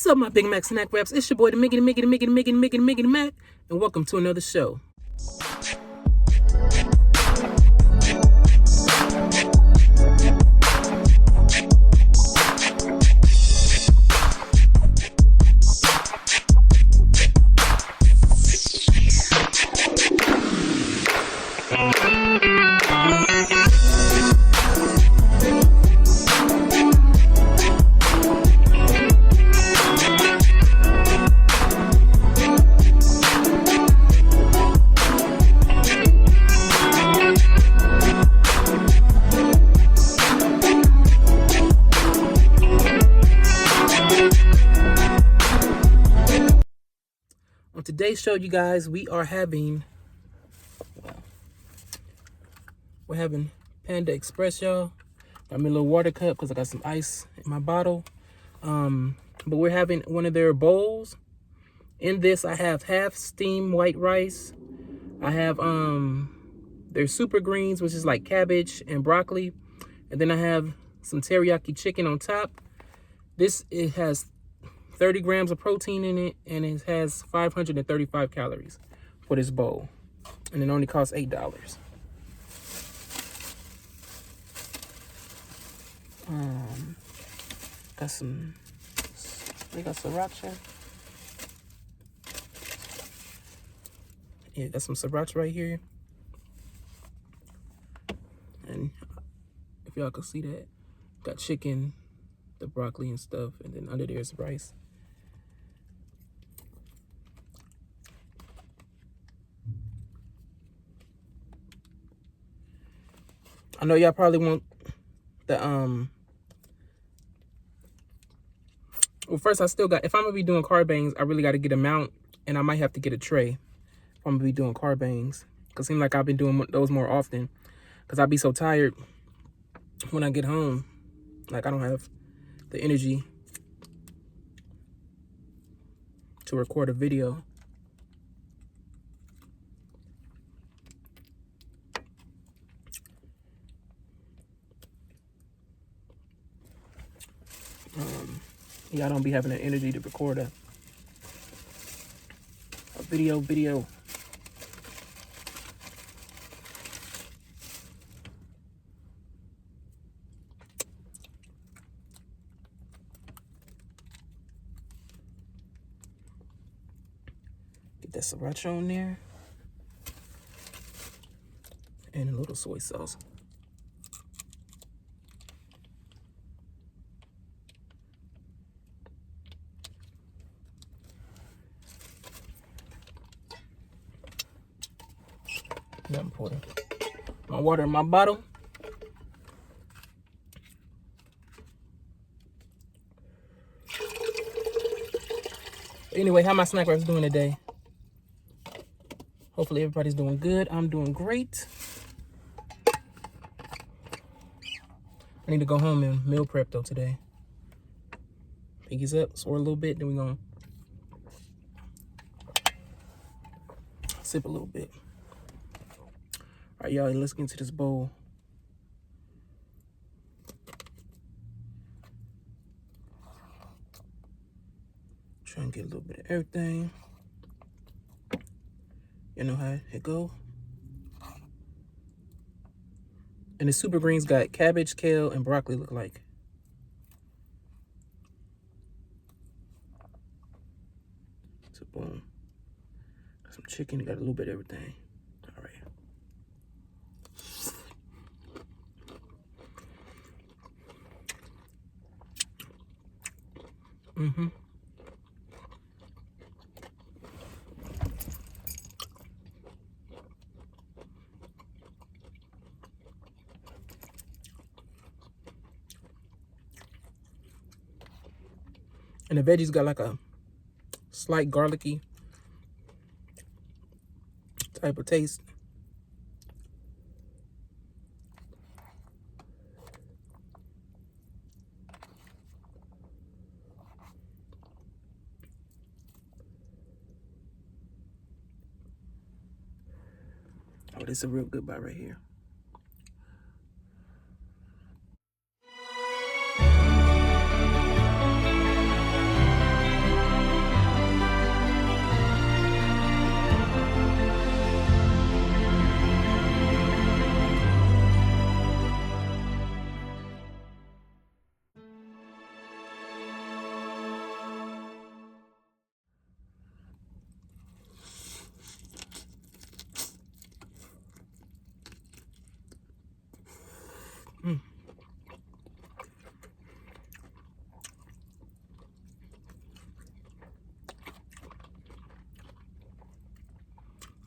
What's up, my Big Mack Snack-Wraps? It's your boy, the Mickey Mac, and welcome to another show. On today's show, you guys, we're having Panda Express, y'all. Got me a little water cup because I got some ice in my bottle. But we're having one of their bowls. In this, I have half steamed white rice. I have their super greens, which is like cabbage and broccoli. And then I have some teriyaki chicken on top. It has 30 grams of protein in it, and it has 535 calories for this bowl. And it only costs $8. We got sriracha. Yeah, got some sriracha right here. And if y'all can see that, got chicken, the broccoli and stuff, and then under there's rice. I know y'all probably want the well, first I still got, if I'm gonna be doing carb bangs, I really got to get a mount, and I might have to get a tray if I'm gonna be doing carb bangs, because it seems like I've been doing those more often, because I'll be so tired when I get home. Like, I don't have the energy to record a video. Yeah, I don't be having the energy to record a video. Get that sriracha on there. And a little soy sauce. I'm pouring my water in my bottle. Anyway, how my snack wraps doing today? Hopefully everybody's doing good. I'm doing great. I need to go home and meal prep though today. Pinkies up, swore a little bit, then we're gonna sip a little bit. All right, y'all, let's get into this bowl. Try and get a little bit of everything. You know how it go. And the super greens got cabbage, kale, and broccoli look like. So boom. Got some chicken, got a little bit of everything. All right. And the veggies got like a slight garlicky type of taste. Oh, this is a real good bite right here.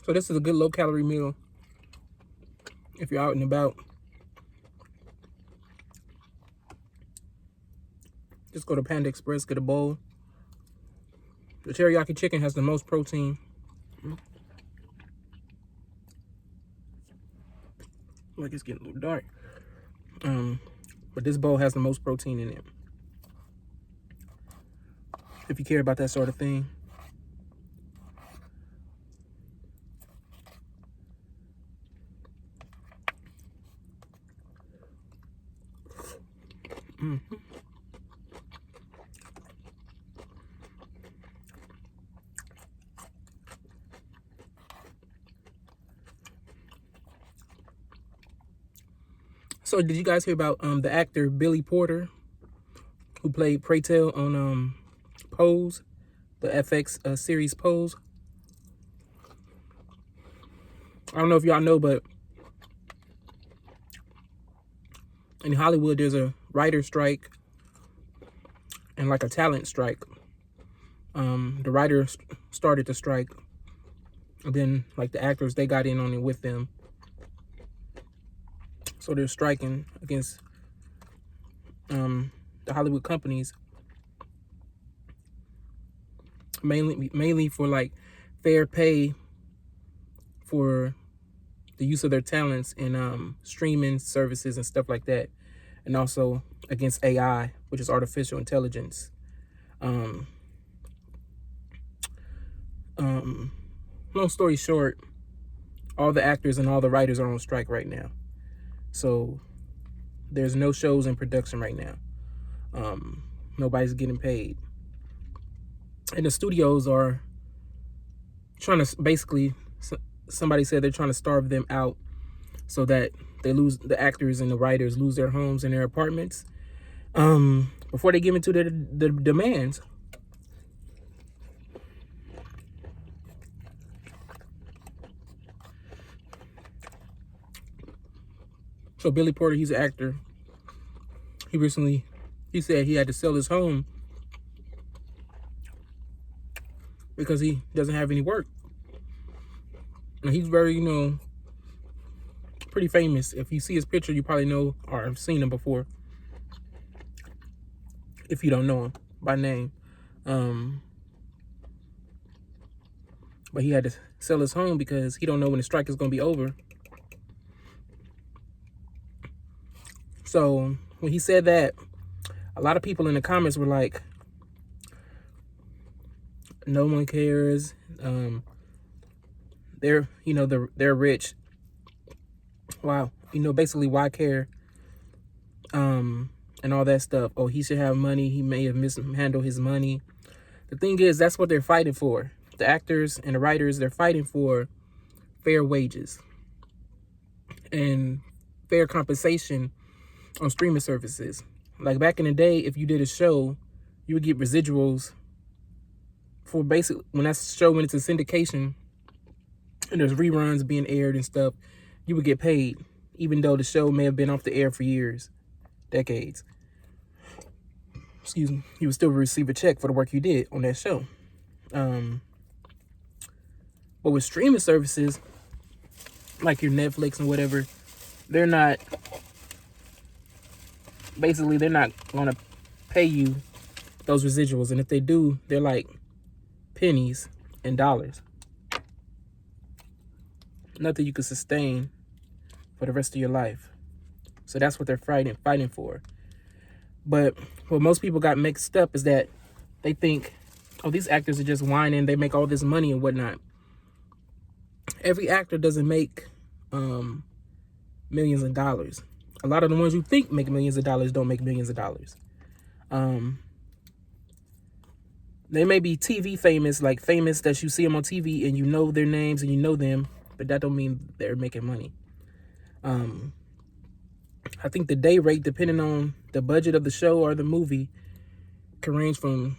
So this is a good low-calorie meal if you're out and about. Just go to Panda Express, get a bowl. The teriyaki chicken has the most protein. Like it's getting a little dark. But this bowl has the most protein in it. If you care about that sort of thing. So did you guys hear about the actor Billy Porter, who played Pray Tell on Pose, the FX series Pose? I don't know if y'all know, but in Hollywood there's a writer strike and like a talent strike. The writers started the strike, and then like the actors, they got in on it with them. So they're striking against the Hollywood companies, mainly for like fair pay for the use of their talents in streaming services and stuff like that, and also against AI, which is artificial intelligence. Long story short, all the actors and all the writers are on strike right now. So there's no shows in production right now. Nobody's getting paid. And the studios are trying to basically, somebody said they're trying to starve them out so that they lose, the actors and the writers lose their homes and their apartments before they give into the demands. So Billy Porter, he's an actor. He said he had to sell his home because he doesn't have any work. And he's very, pretty famous. If you see his picture, you probably know or have seen him before. If you don't know him by name. But he had to sell his home because he don't know when the strike is going to be over. So when he said that, a lot of people in the comments were like, no one cares. They're rich. Wow. Basically, why care? And all that stuff. Oh, he should have money. He may have mishandled his money. The thing is, that's what they're fighting for. The actors and the writers, they're fighting for fair wages and fair compensation on streaming services. Like back in the day, if you did a show, you would get residuals for basically when that show went into syndication and there's reruns being aired and stuff, you would get paid, even though the show may have been off the air for years, decades. Excuse me. You would still receive a check for the work you did on that show. But with streaming services, like your Netflix and whatever, they're not going to pay you those residuals. And if they do, they're like pennies and dollars. Nothing you can sustain for the rest of your life. So that's what they're fighting for. But what most people got mixed up is that they think, oh, these actors are just whining. They make all this money and whatnot. Every actor doesn't make millions of dollars. A lot of the ones you think make millions of dollars don't make millions of dollars. They may be TV famous, like famous that you see them on TV and you know their names and you know them, but that don't mean they're making money. I think the day rate, depending on the budget of the show or the movie, can range from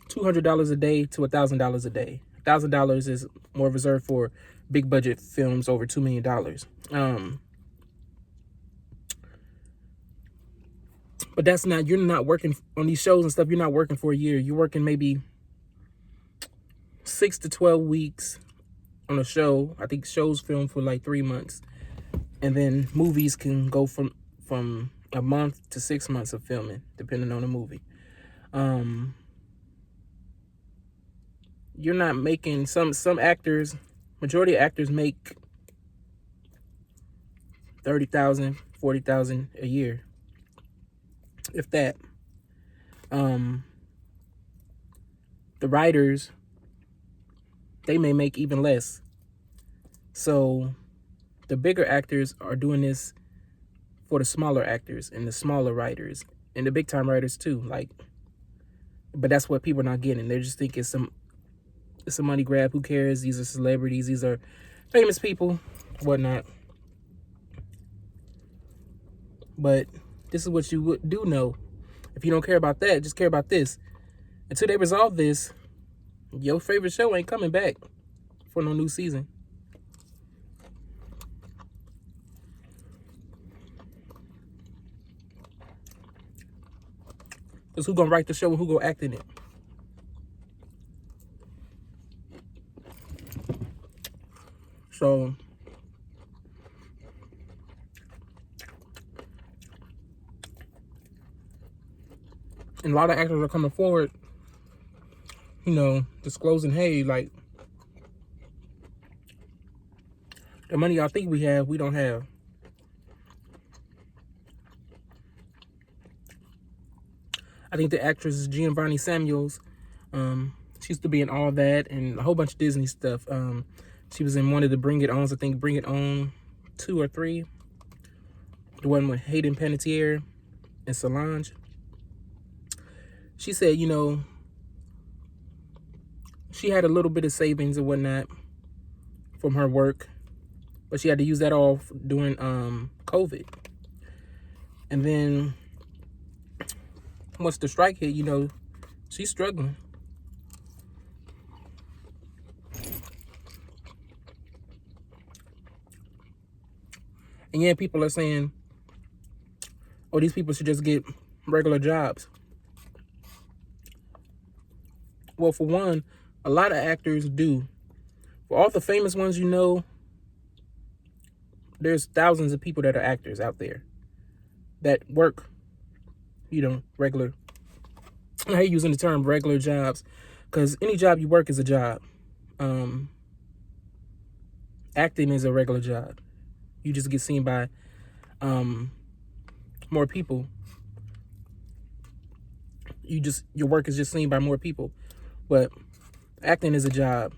$200 a day to $1,000 a day. $1,000 is more reserved for big budget films over $2 million. But that's not, you're not working on these shows and stuff. You're not working for a year. You're working maybe 6 to 12 weeks on a show. I think shows film for like 3 months. And then movies can go from a month to 6 months of filming, depending on the movie. You're not making, some actors, majority of actors make $30,000, $40,000 a year, if that. The writers, they may make even less. So the bigger actors are doing this for the smaller actors and the smaller writers and the big time writers too. Like, but that's what people are not getting. They just think it's a money grab. Who cares? These are celebrities. These are famous people, whatnot. But this is what you do know. If you don't care about that, just care about this. Until they resolve this, your favorite show ain't coming back for no new season. Because who gonna write the show and who gonna act in it? So and a lot of actors are coming forward, you know, disclosing, hey, like, the money y'all think we have, we don't have. I think the actress is Giovanni Samuels. She used to be in All That and a whole bunch of Disney stuff. She was in one of the Bring It Ons, I think Bring It On 2 or 3. The one with Hayden Panettiere and Solange. She said, you know, she had a little bit of savings and whatnot from her work, but she had to use that all during COVID. And then once the strike hit, you know, she's struggling. And yeah, people are saying, oh, these people should just get regular jobs. Well, for one, a lot of actors do. For all the famous ones you know, there's thousands of people that are actors out there that work, you know, regular. I hate using the term regular jobs because any job you work is a job. Acting is a regular job. You just get seen by more people. Your work is just seen by more people. But acting is a job.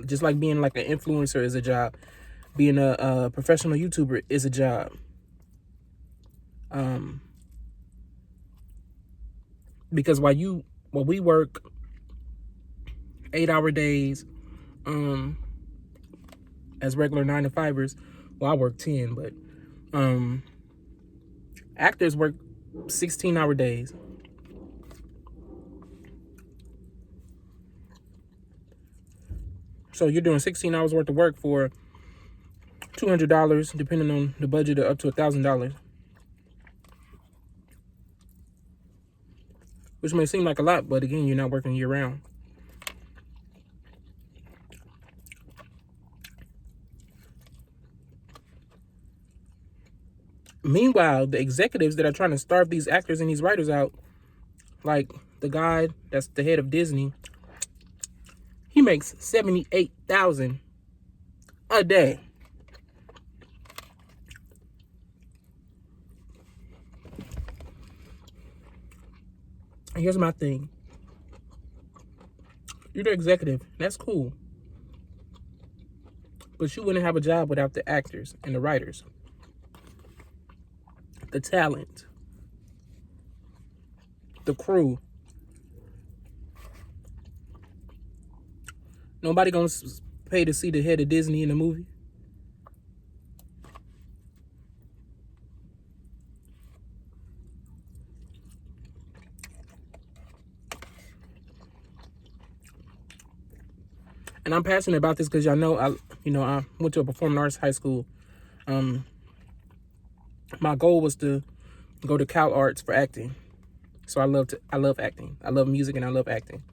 Just like being like an influencer is a job. Being a professional YouTuber is a job. Because while we work 8-hour days as regular 9-to-5ers, well, I work 10, but actors work 16-hour days. So you're doing 16 hours worth of work for $200, depending on the budget, up to $1,000. Which may seem like a lot, but again, you're not working year round. Meanwhile, the executives that are trying to starve these actors and these writers out, like the guy that's the head of Disney, he makes $78,000 a day. And here's my thing. You're the executive. That's cool. But you wouldn't have a job without the actors and the writers. The talent. The crew. Nobody gonna pay to see the head of Disney in the movie. And I'm passionate about this because y'all know I went to a performing arts high school. My goal was to go to Cal Arts for acting. So I love acting. I love music and I love acting.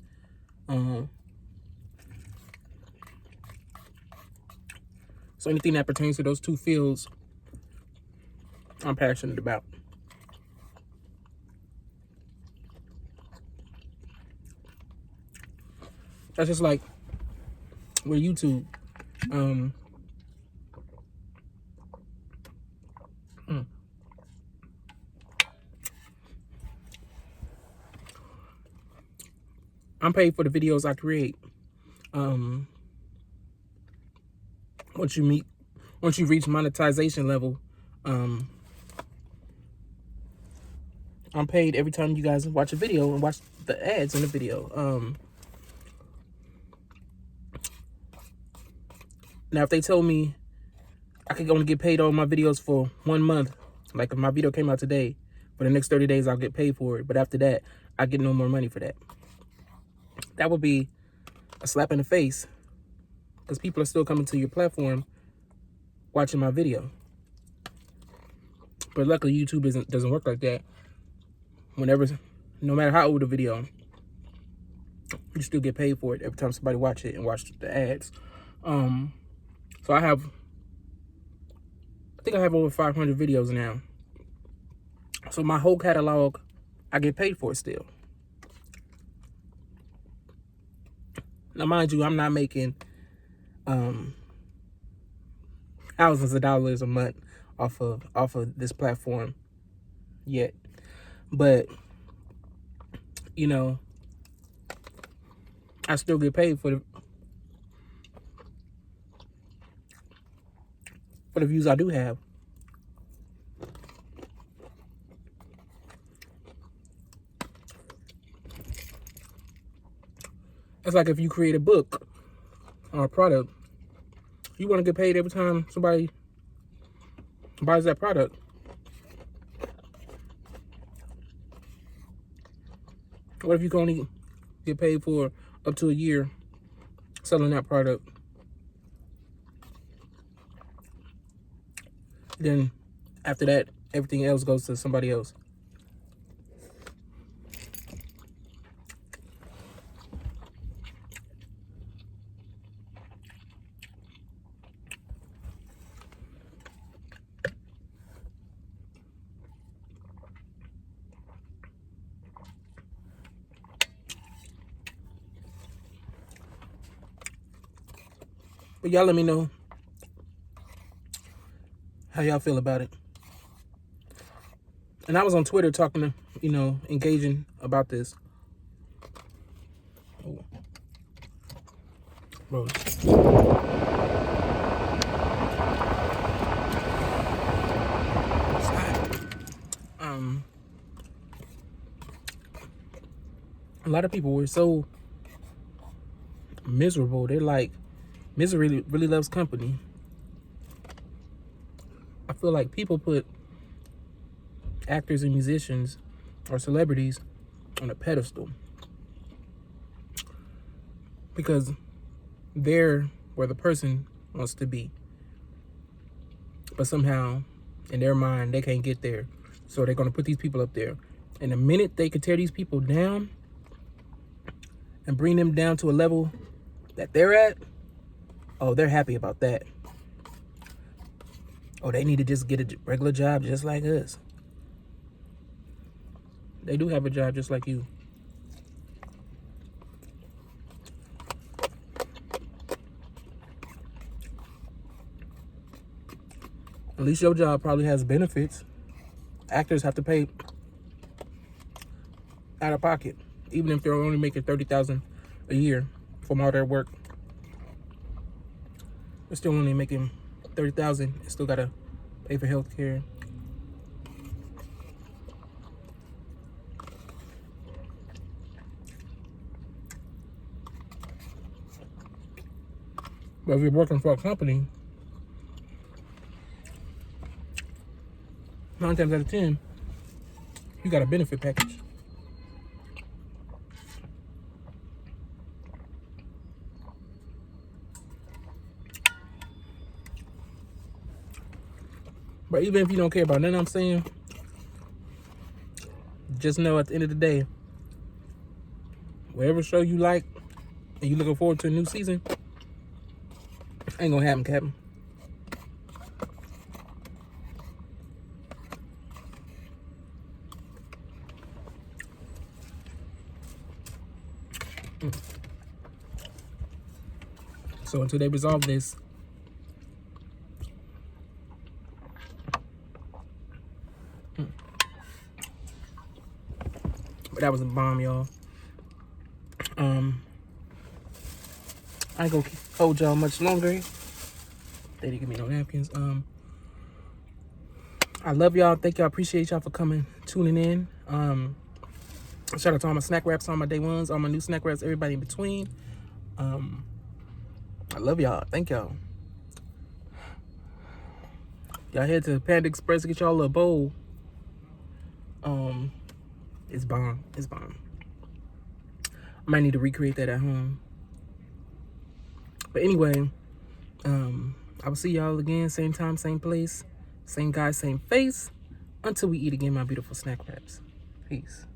So anything that pertains to those two fields, I'm passionate about. That's just like with YouTube. I'm paid for the videos I create. Once you reach monetization level, I'm paid every time you guys watch a video and watch the ads in the video. Now, if they told me I could only get paid on my videos for 1 month, like if my video came out today, for the next 30 days, I'll get paid for it. But after that, I get no more money for that. That would be a slap in the face, because people are still coming to your platform watching my video. But luckily, YouTube doesn't work like that. No matter how old the video, you still get paid for it every time somebody watch it and watch the ads. So I think I have over 500 videos now. So my whole catalog, I get paid for it still. Now, mind you, I'm not making thousands of dollars a month off of this platform yet. But, you know, I still get paid for the views I do have. It's like if you create a book or a product, you want to get paid every time somebody buys that product. What if you can only get paid for up to a year selling that product? Then after that, everything else goes to somebody else. But y'all let me know how y'all feel about it. And I was on Twitter talking to, engaging about this. Oh. Bro. A lot of people were so miserable. They're like, misery really loves company. I feel like people put actors and musicians or celebrities on a pedestal because they're where the person wants to be. But somehow, in their mind, they can't get there. So they're going to put these people up there. And the minute they can tear these people down and bring them down to a level that they're at, oh, they're happy about that. Oh, they need to just get a regular job just like us. They do have a job just like you. At least your job probably has benefits. Actors have to pay out of pocket, even if they're only making $30,000 a year from all their work. They're still only making $30,000. Still gotta pay for health care. But if you're working for a company, 9 times out of 10, you got a benefit package. But even if you don't care about nothing I'm saying, just know at the end of the day, whatever show you like and you looking forward to a new season, ain't gonna happen, Captain. So until they resolve this, but that was a bomb, y'all. I ain't gonna hold y'all much longer. They didn't give me no napkins. I love y'all. Thank y'all. Appreciate y'all for coming, tuning in. Shout out to all my snack wraps, all my day ones, all my new snack wraps, everybody in between. I love y'all. Thank y'all. Y'all head to Panda Express to get y'all a little bowl. It's bomb. It's bomb. I might need to recreate that at home. But anyway, I will see y'all again, same time, same place, same guy, same face, until we eat again, my beautiful snack wraps. Peace.